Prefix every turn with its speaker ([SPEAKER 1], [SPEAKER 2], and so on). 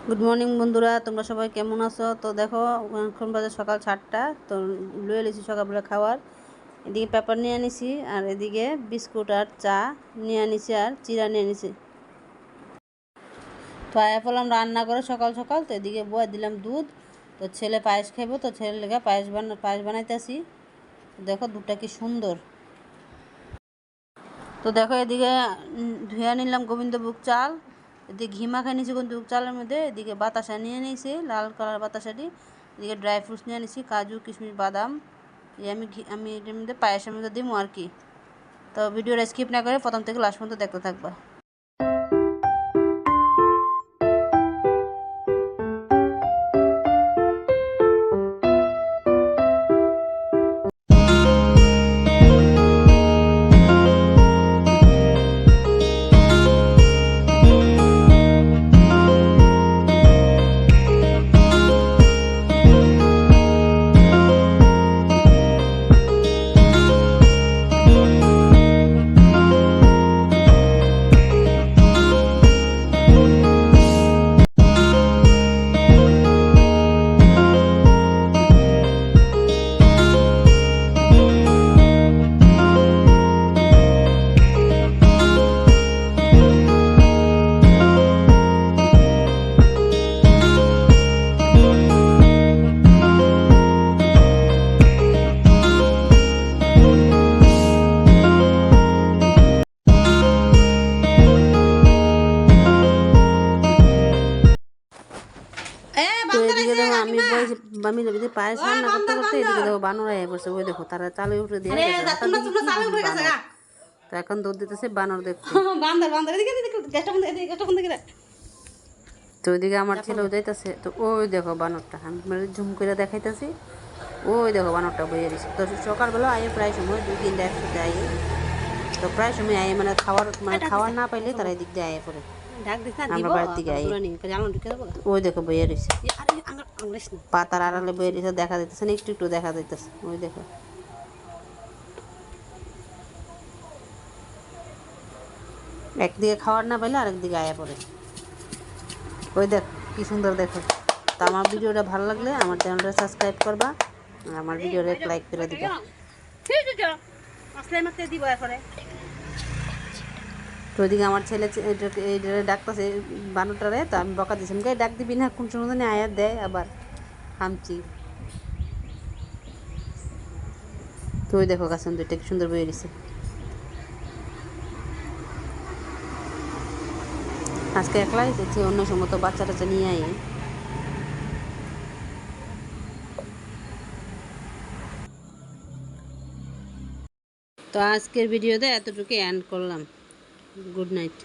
[SPEAKER 1] Good morning বন্ধুরা, তোমরা সবাই কেমন আছো? তো দেখো, এখন বাজে সকাল 7টা। তো লুয়ে নিয়েছি সকালবেলা খাওয়ার। এদিকে পেপার নিয়ে আনিছি, আর এদিকে বিস্কুট আর চা নিয়ে আনিছি, আর চিরা নিয়ে আনিছি। তো আয়া পড়লাম রান্না করে সকাল সকাল। তো এদিকে বয়ে দিলাম দুধ। তো ছেলে পায়েস খাইব, তো ছেলের লেগে পায়েস বানাইতেছি। দেখো দুধটা কি সুন্দর। তো দেখো এদিকে ধুয়ে নিলাম গোবিন্দভোগ চাল। এদিকে ঘি মাখাই নিয়েছি গোবিন্দভোগ চালের মধ্যে। এদিকে বাতাসা নিয়ে নিয়েছি, লাল কালার বাতাসাটি। এদিকে ড্রাই ফ্রুটস নিয়ে নিয়েছি, কাজু কিশমিশ বাদাম। আমি এটার মধ্যে পায়েসের মধ্যে দিব আর কি। তো ভিডিওটা স্কিপ না করে প্রথম থেকে লাস্ট পর্যন্ত দেখতে থাকবা। তো এদিকে দেখো আমি যদি পায়েস রান্না করতে করতে এদিকে দেখো বানর আয়া পড়ছে। ওই দেখো তারা চালে উঠে দিয়ে গেছে। তো এখন দৌড় দিতেছে বানর দেখতে। তো ওইদিকে আমার ছেলেও যাইতেছে। তো ওই দেখো বানরটা, আমি ঝুম করে দেখাইতেছি। ওই দেখো বানরটা বইয়ে দিচ্ছে। তো সকালবেলা আয়ে প্রায় সময় 2-3টা একসাথে আয়ে। তো প্রায় সময় আয়ে খাওয়ার না পাইলে তারা এদিক দিয়ে আয়ে পড়ে আমরা বাড়ির দিকে আয়ে। ওই দেখো বইয়ে রয়েছে, পাতার আড়ালে বইয়ে রয়েছে, দেখা যাইতেছে না, একটু একটু দেখা যাইতেছে। ওই দেখো একদিকে খাওয়ার না পাইলে আরেকদিকে আয়া পড়ে। ওই দেখ কি সুন্দর দেখো। তো আমার ভিডিওটা ভালো লাগলে আমার চ্যানেলটা সাবস্ক্রাইব করবা, আর আমার ভিডিওটা লাইক করে দিবা। তো ওইদিকে আমার ছেলে ডাকতেছে বানরটারে। তো আমি বকা দিয়েছি, আমি ডাক দিবি না, কোন সময় জানি আয়াত দেয় আবার হামচি। তো ওই দেখো গাছের দুইটা কি সুন্দর বয়ে দিছে। আজকে একলাই এসেছি, অন্য সময় তো বাচ্চা টাচ্চা নিয়ে আই। তো আজকের ভিডিওতে এতটুকু এন্ড করলাম। Good night.